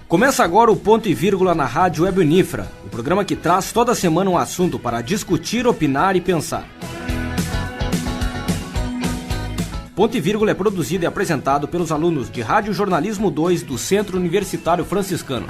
Começa agora o Ponto e Vírgula na Rádio Web Unifra, o programa que traz toda semana um assunto para discutir, opinar e pensar. Ponto e Vírgula é produzido e apresentado pelos alunos de Rádio Jornalismo 2 do Centro Universitário Franciscano.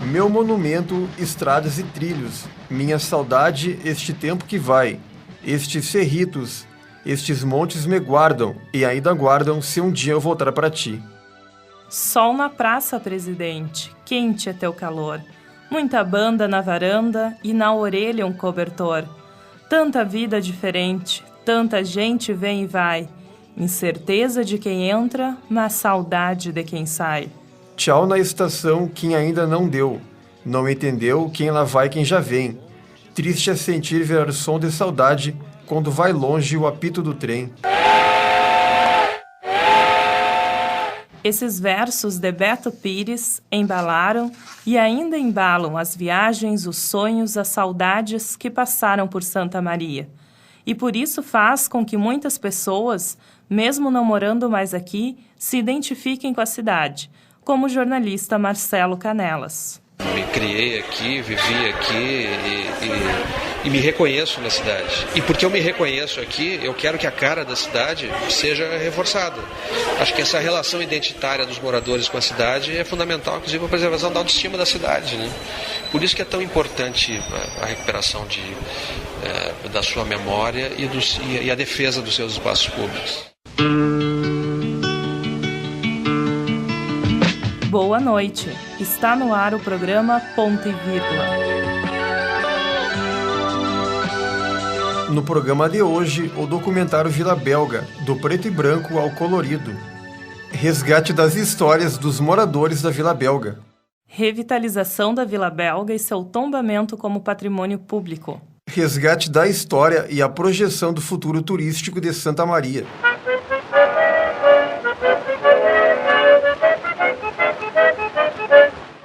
Meu monumento, estradas e trilhos, minha saudade, este tempo que vai, estes cerritos, estes montes me guardam e ainda guardam se um dia eu voltar para ti. Sol na praça, presidente, quente é teu calor, muita banda na varanda e na orelha um cobertor. Tanta vida diferente, tanta gente vem e vai, incerteza de quem entra, mas saudade de quem sai. Tchau na estação quem ainda não deu, não entendeu quem lá vai quem já vem. Triste é sentir virar som de saudade quando vai longe o apito do trem. Esses versos de Beto Pires embalaram e ainda embalam as viagens, os sonhos, as saudades que passaram por Santa Maria. E por isso faz com que muitas pessoas, mesmo não morando mais aqui, se identifiquem com a cidade, como o jornalista Marcelo Canelas. Me criei aqui, vivi aqui e me reconheço na cidade. E porque eu me reconheço aqui, eu quero que a cara da cidade seja reforçada. Acho que essa relação identitária dos moradores com a cidade é fundamental, inclusive, para a preservação da autoestima da cidade, né? Por isso que é tão importante a recuperação da sua memória e a defesa dos seus espaços públicos. Boa noite. Está no ar o programa Ponto e Vírgula. No programa de hoje, o documentário Vila Belga, do preto e branco ao colorido. Resgate das histórias dos moradores da Vila Belga. Revitalização da Vila Belga e seu tombamento como patrimônio público. Resgate da história e a projeção do futuro turístico de Santa Maria.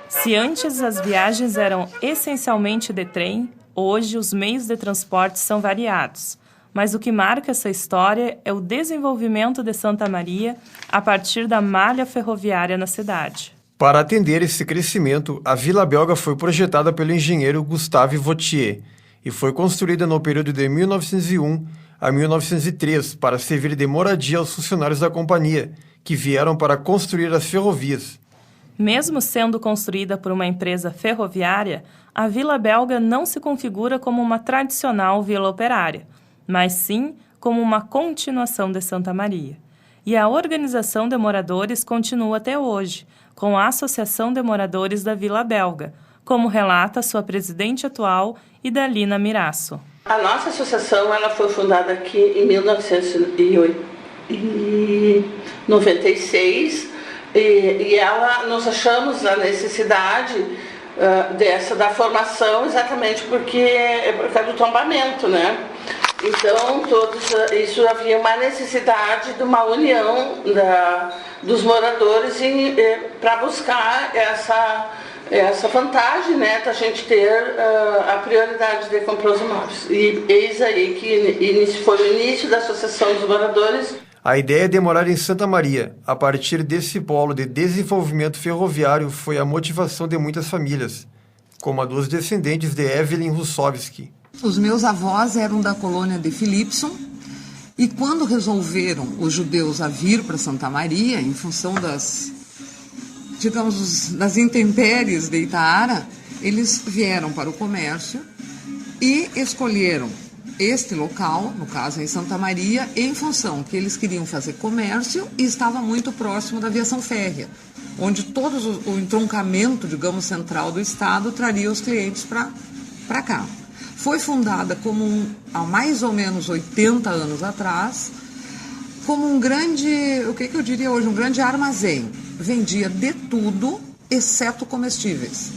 Se antes as viagens eram essencialmente de trem, hoje os meios de transporte são variados. Mas o que marca essa história é o desenvolvimento de Santa Maria a partir da malha ferroviária na cidade. Para atender esse crescimento, a Vila Belga foi projetada pelo engenheiro Gustave Vautier e foi construída no período de 1901 a 1903 para servir de moradia aos funcionários da companhia, que vieram para construir as ferrovias. Mesmo sendo construída por uma empresa ferroviária, a Vila Belga não se configura como uma tradicional vila operária, mas sim como uma continuação de Santa Maria. E a organização de moradores continua até hoje, com a Associação de Moradores da Vila Belga, como relata sua presidente atual, Idalina Mirasso. A nossa associação ela foi fundada aqui em 1996, e nós achamos a necessidade da formação exatamente porque é por causa do tombamento, né? Então, isso havia uma necessidade de uma união dos moradores para buscar essa vantagem, né, da gente ter a prioridade de comprar os imóveis. E eis aí que foi o início da Associação dos Moradores. A ideia de morar em Santa Maria, a partir desse polo de desenvolvimento ferroviário, foi a motivação de muitas famílias, como a dos descendentes de Evelyn Russowski. Os meus avós eram da colônia de Philipson e quando resolveram os judeus a vir para Santa Maria, em função das intempéries de Itaara, eles vieram para o comércio e escolheram este local, no caso em Santa Maria, em função que eles queriam fazer comércio e estava muito próximo da aviação férrea, onde todo o entroncamento, digamos, central do estado traria os clientes para cá. Foi fundada há mais ou menos 80 anos atrás, como um grande, o que eu diria hoje, um grande armazém. Vendia de tudo, exceto comestíveis.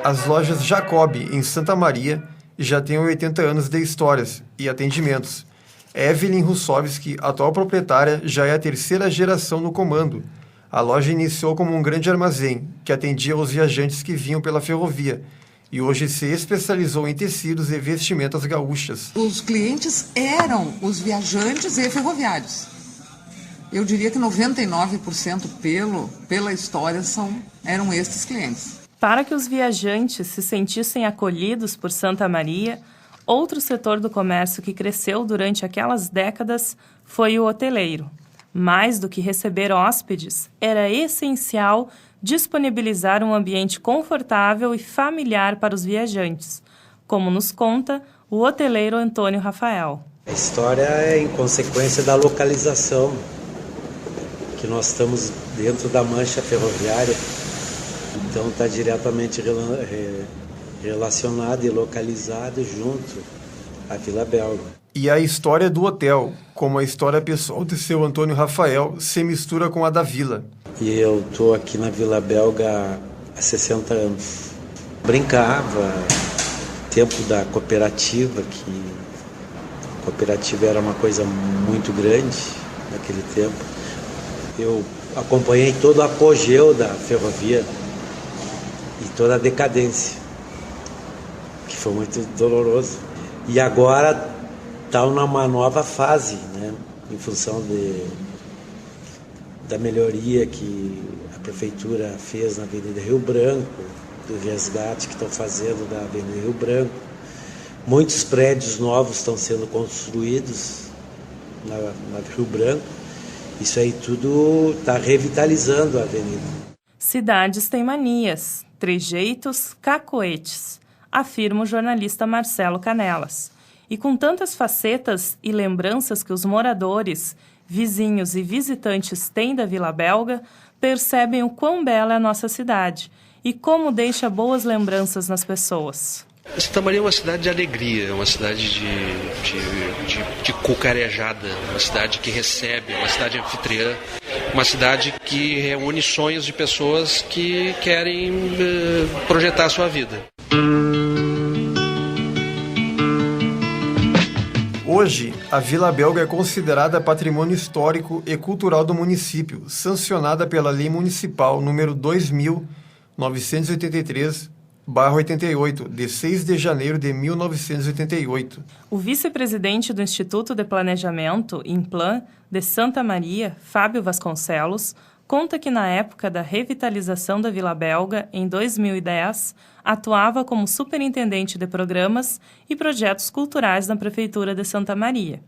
As lojas Jacob, em Santa Maria, já têm 80 anos de histórias e atendimentos. Evelyn Russovski, atual proprietária, já é a terceira geração no comando. A loja iniciou como um grande armazém, que atendia aos viajantes que vinham pela ferrovia, e hoje se especializou em tecidos e vestimentas gaúchas. Os clientes eram os viajantes e ferroviários. Eu diria que 99% pela história eram estes clientes. Para que os viajantes se sentissem acolhidos por Santa Maria, outro setor do comércio que cresceu durante aquelas décadas foi o hoteleiro. Mais do que receber hóspedes, era essencial disponibilizar um ambiente confortável e familiar para os viajantes, como nos conta o hoteleiro Antônio Rafael. A história é em consequência da localização, que nós estamos dentro da mancha ferroviária, então está diretamente relacionado e localizado junto à Vila Belga. E a história do hotel, como a história pessoal de seu Antônio Rafael, se mistura com a da vila. E eu estou aqui na Vila Belga há 60 anos. Brincava, tempo da cooperativa, que a cooperativa era uma coisa muito grande naquele tempo. Eu acompanhei todo o apogeu da ferrovia e toda a decadência, que foi muito doloroso. E agora está numa nova fase, né? Em função da melhoria que a prefeitura fez na Avenida Rio Branco, do resgate que estão fazendo da Avenida Rio Branco. Muitos prédios novos estão sendo construídos na Rio Branco. Isso aí tudo está revitalizando a avenida. Cidades têm manias, trejeitos, cacoetes, afirma o jornalista Marcelo Canelas. E com tantas facetas e lembranças que os moradores, vizinhos e visitantes têm da Vila Belga, percebem o quão bela é a nossa cidade e como deixa boas lembranças nas pessoas. Santa Maria é uma cidade de alegria, uma cidade de cucarejada, uma cidade que recebe, uma cidade anfitriã, uma cidade que reúne sonhos de pessoas que querem projetar a sua vida. Hoje, a Vila Belga é considerada patrimônio histórico e cultural do município, sancionada pela Lei Municipal número 2983/88, de 6 de janeiro de 1988. O vice-presidente do Instituto de Planejamento, INPLAN, de Santa Maria, Fábio Vasconcelos, conta que na época da revitalização da Vila Belga, em 2010, atuava como superintendente de programas e projetos culturais na Prefeitura de Santa Maria.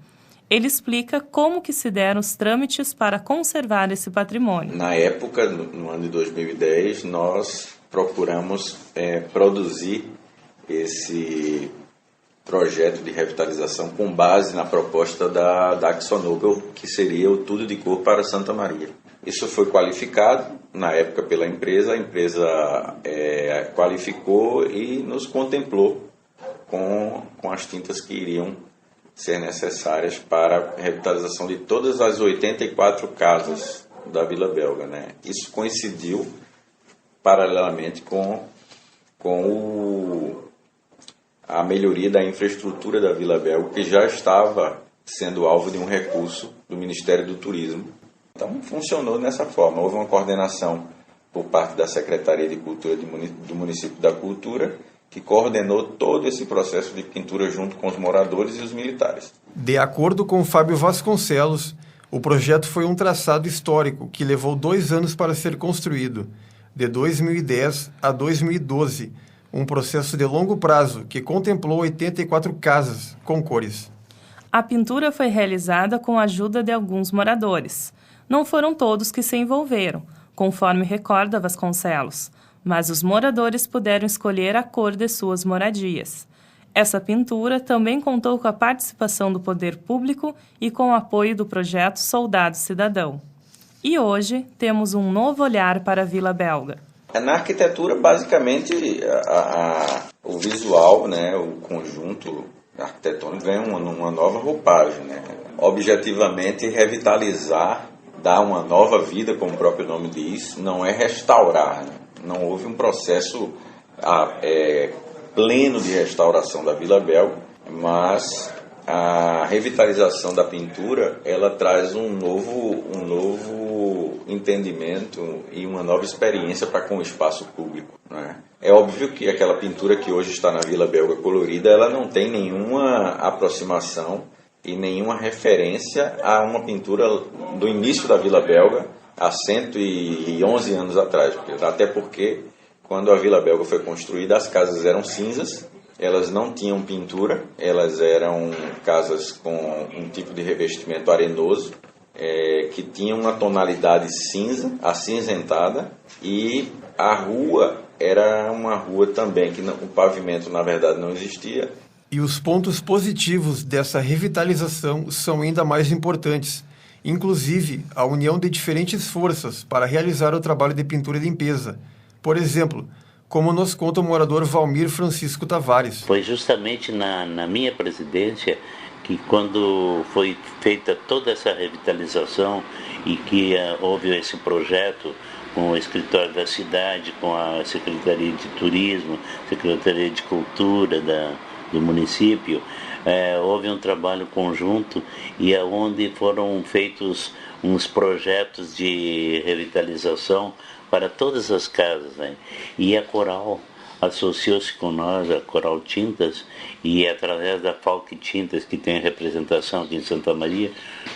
Ele explica como que se deram os trâmites para conservar esse patrimônio. Na época, no ano de 2010, nós procuramos produzir esse projeto de revitalização com base na proposta da AkzoNobel, que seria o Tudo de Cor para Santa Maria. Isso foi qualificado na época pela empresa, a empresa qualificou e nos contemplou com as tintas que iriam ser necessárias para a revitalização de todas as 84 casas da Vila Belga, né? Isso coincidiu paralelamente com a melhoria da infraestrutura da Vila Belga, que já estava sendo alvo de um recurso do Ministério do Turismo. Então, funcionou dessa forma. Houve uma coordenação por parte da Secretaria de Cultura do Município da Cultura, que coordenou todo esse processo de pintura junto com os moradores e os militares. De acordo com Fábio Vasconcelos, o projeto foi um traçado histórico que levou 2 anos para ser construído, de 2010 a 2012, um processo de longo prazo que contemplou 84 casas com cores. A pintura foi realizada com a ajuda de alguns moradores. Não foram todos que se envolveram, conforme recorda Vasconcelos, mas os moradores puderam escolher a cor de suas moradias. Essa pintura também contou com a participação do poder público e com o apoio do projeto Soldado Cidadão. E hoje temos um novo olhar para a Vila Belga. Na arquitetura, basicamente, o visual, né, o conjunto arquitetônico ganha uma nova roupagem, né? Objetivamente, revitalizar, dar uma nova vida, como o próprio nome diz, não é restaurar, né? Não houve um processo pleno de restauração da Vila Belga, mas a revitalização da pintura, ela traz um novo entendimento e uma nova experiência para com o espaço público, né? É óbvio que aquela pintura que hoje está na Vila Belga colorida, ela não tem nenhuma aproximação e nenhuma referência a uma pintura do início da Vila Belga, há 111 anos atrás. Até porque, quando a Vila Belga foi construída, as casas eram cinzas, elas não tinham pintura, elas eram casas com um tipo de revestimento arenoso, que tinha uma tonalidade cinza, acinzentada, e a rua era uma rua também, que o pavimento na verdade não existia. E os pontos positivos dessa revitalização são ainda mais importantes, inclusive a união de diferentes forças para realizar o trabalho de pintura e limpeza. Por exemplo, como nos conta o morador Valmir Francisco Tavares. Foi justamente na minha presidência que, quando foi feita toda essa revitalização e que houve esse projeto com o escritório da cidade, com a Secretaria de Turismo, Secretaria de Cultura do município, houve um trabalho conjunto e é onde foram feitos uns projetos de revitalização para todas as casas, né? E a Coral associou-se com nós, a Coral Tintas, e através da Falk Tintas, que tem representação aqui em Santa Maria,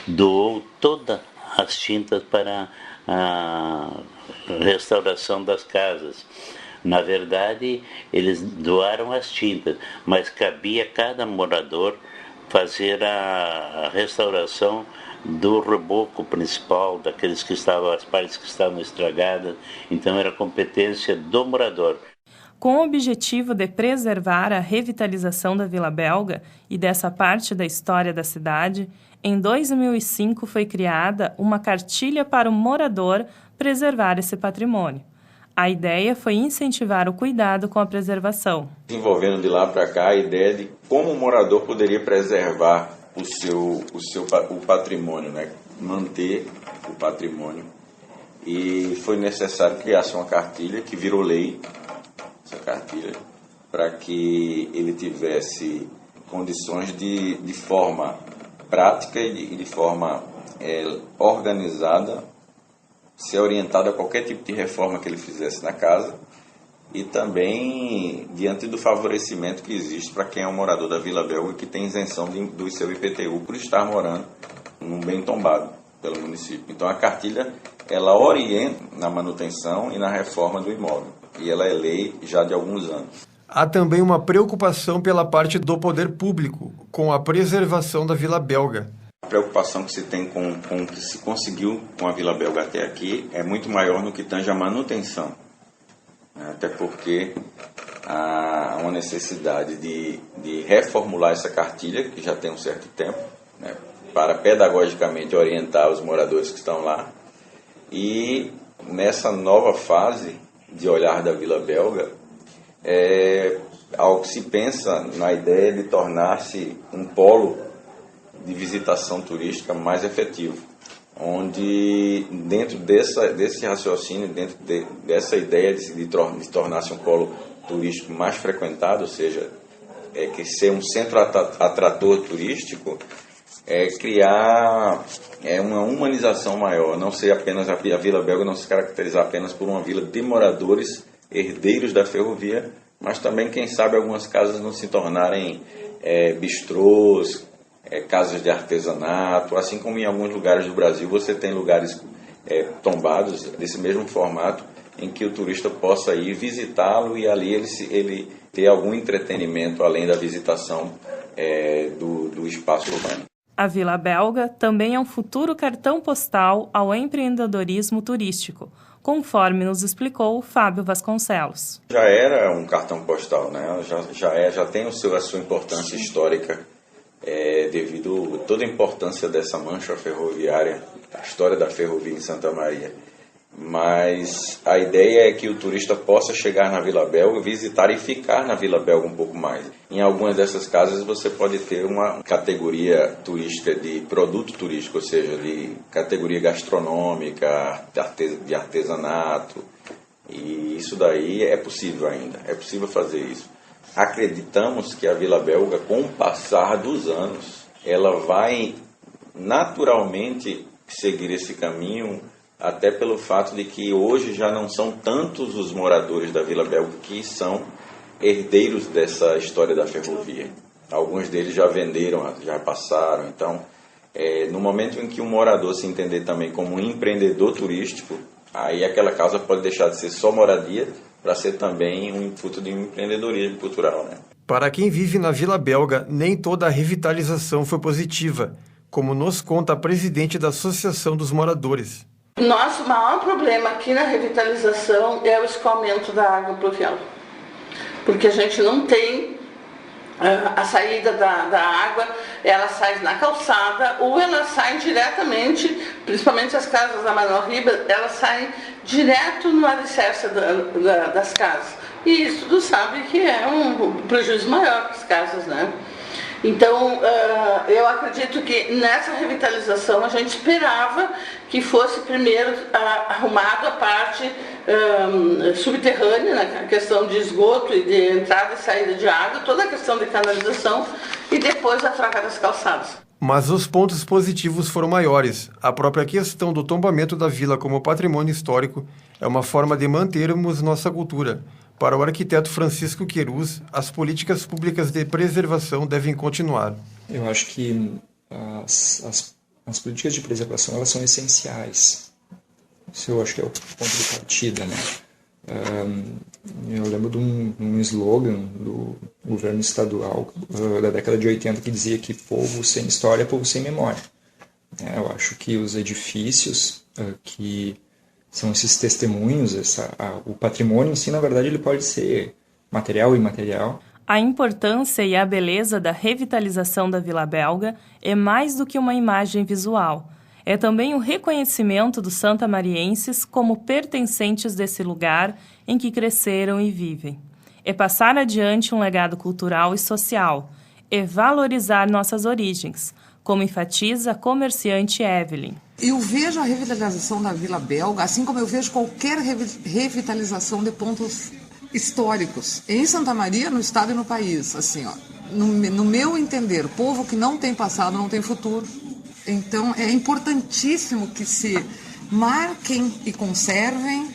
doou todas as tintas para a restauração das casas. Na verdade, eles doaram as tintas, mas cabia a cada morador fazer a restauração do reboco principal, daqueles que estavam, as partes que estavam estragadas. Então era competência do morador. Com o objetivo de preservar a revitalização da Vila Belga e dessa parte da história da cidade, em 2005 foi criada uma cartilha para o morador preservar esse patrimônio. A ideia foi incentivar o cuidado com a preservação. Desenvolvendo de lá para cá a ideia de como o morador poderia preservar o patrimônio, né? Manter o patrimônio. E foi necessário criar-se uma cartilha que virou lei, essa cartilha, para que ele tivesse condições de forma prática e de forma organizada, ser orientado a qualquer tipo de reforma que ele fizesse na casa, e também diante do favorecimento que existe para quem é um morador da Vila Belga que tem isenção do seu IPTU por estar morando num bem tombado pelo município. Então a cartilha, ela orienta na manutenção e na reforma do imóvel, e ela é lei já de alguns anos. Há também uma preocupação pela parte do poder público com a preservação da Vila Belga. A preocupação que se tem com o que se conseguiu com a Vila Belga até aqui é muito maior no que tange a manutenção. Até porque há uma necessidade de reformular essa cartilha, que já tem um certo tempo, né, para pedagogicamente orientar os moradores que estão lá. E nessa nova fase de olhar da Vila Belga, algo que se pensa na ideia de tornar-se um polo de visitação turística mais efetivo, onde dentro desse raciocínio, dentro dessa ideia de tornar-se um polo turístico mais frequentado, ou seja, que ser um centro atrator turístico, criar uma humanização maior, não ser apenas a Vila Belga não se caracterizar apenas por uma vila de moradores herdeiros da ferrovia, mas também, quem sabe, algumas casas não se tornarem bistrôs, casas de artesanato, assim como em alguns lugares do Brasil você tem lugares tombados desse mesmo formato, em que o turista possa ir visitá-lo e ali ele ter algum entretenimento além da visitação do espaço urbano. A Vila Belga também é um futuro cartão postal ao empreendedorismo turístico, conforme nos explicou Fábio Vasconcelos. Já era um cartão postal, né? Já tem a sua importância histórica, devido a toda a importância dessa mancha ferroviária, a história da ferrovia em Santa Maria. Mas a ideia é que o turista possa chegar na Vila Belga, visitar e ficar na Vila Belga um pouco mais. Em algumas dessas casas você pode ter uma categoria turística de produto turístico, ou seja, de categoria gastronômica, de artesanato. E isso daí é possível ainda, é possível fazer isso. Acreditamos que a Vila Belga, com o passar dos anos, ela vai naturalmente seguir esse caminho, até pelo fato de que hoje já não são tantos os moradores da Vila Belga que são herdeiros dessa história da ferrovia. Alguns deles já venderam, já passaram. Então, no momento em que um morador se entender também como um empreendedor turístico, aí aquela casa pode deixar de ser só moradia para ser também um fruto de um empreendedorismo cultural, né? Para quem vive na Vila Belga, nem toda a revitalização foi positiva, como nos conta a presidente da Associação dos Moradores. Nosso maior problema aqui na revitalização é o escoamento da água pluvial, porque a gente não tem a saída da água, ela sai na calçada ou ela sai diretamente, principalmente as casas da Manuel Ribas, ela sai direto no alicerce das casas. E isso tu sabe que é um prejuízo maior para as casas, né? Então, eu acredito que nessa revitalização a gente esperava que fosse primeiro arrumado a parte subterrânea, né, a questão de esgoto e de entrada e saída de água, toda a questão de canalização e depois a troca das calçadas. Mas os pontos positivos foram maiores. A própria questão do tombamento da vila como patrimônio histórico é uma forma de mantermos nossa cultura. Para o arquiteto Francisco Queruz, as políticas públicas de preservação devem continuar. Eu acho que as políticas de preservação elas são essenciais. Isso eu acho que é o ponto de partida, né? Eu lembro de um slogan do governo estadual da década de 80 que dizia que povo sem história é povo sem memória. Eu acho que os edifícios que são esses testemunhos, o patrimônio em si, na verdade, ele pode ser material e imaterial. A importância e a beleza da revitalização da Vila Belga é mais do que uma imagem visual. É também o reconhecimento dos santamarienses como pertencentes desse lugar em que cresceram e vivem. É passar adiante um legado cultural e social. É valorizar nossas origens, como enfatiza a comerciante Evelyn. Eu vejo a revitalização da Vila Belga, assim como eu vejo qualquer revitalização de pontos históricos, em Santa Maria, no estado e no país. Assim, ó, no meu entender, povo que não tem passado não tem futuro. Então, é importantíssimo que se marquem e conservem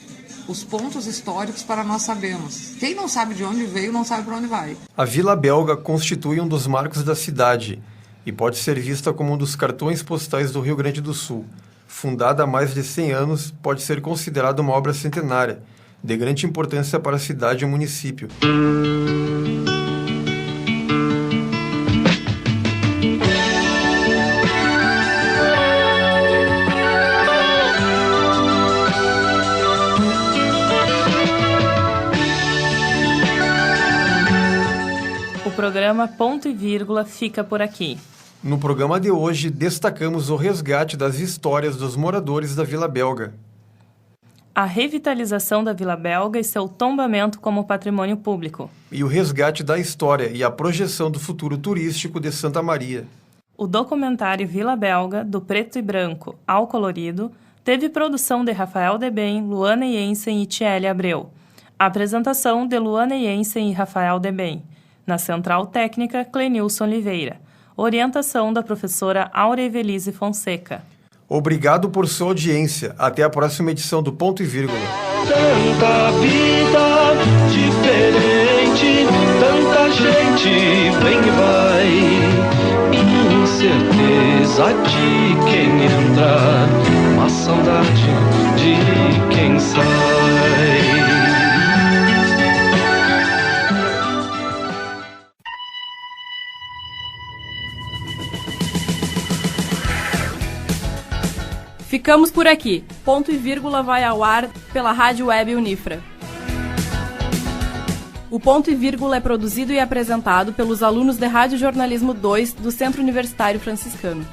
os pontos históricos para nós sabermos. Quem não sabe de onde veio, não sabe para onde vai. A Vila Belga constitui um dos marcos da cidade e pode ser vista como um dos cartões postais do Rio Grande do Sul. Fundada há mais de 100 anos, pode ser considerada uma obra centenária, de grande importância para a cidade e o município. O programa Ponto e Vírgula fica por aqui. No programa de hoje, destacamos o resgate das histórias dos moradores da Vila Belga. A revitalização da Vila Belga e seu tombamento como patrimônio público. E o resgate da história e a projeção do futuro turístico de Santa Maria. O documentário Vila Belga, do preto e branco ao colorido, teve produção de Rafael Deben, Luana Jensen e Tiele Abreu. A apresentação de Luana Jensen e Rafael Deben. Na Central Técnica, Clenilson Oliveira. Orientação da professora Áurea Evelise Fonseca. Obrigado por sua audiência. Até a próxima edição do Ponto e Vírgula. Tanta vida diferente, tanta gente vem e vai. Incerteza de quem entra, uma saudade de quem sai. Ficamos por aqui. Ponto e Vírgula vai ao ar pela Rádio Web Unifra. O Ponto e Vírgula é produzido e apresentado pelos alunos de Rádio Jornalismo 2 do Centro Universitário Franciscano.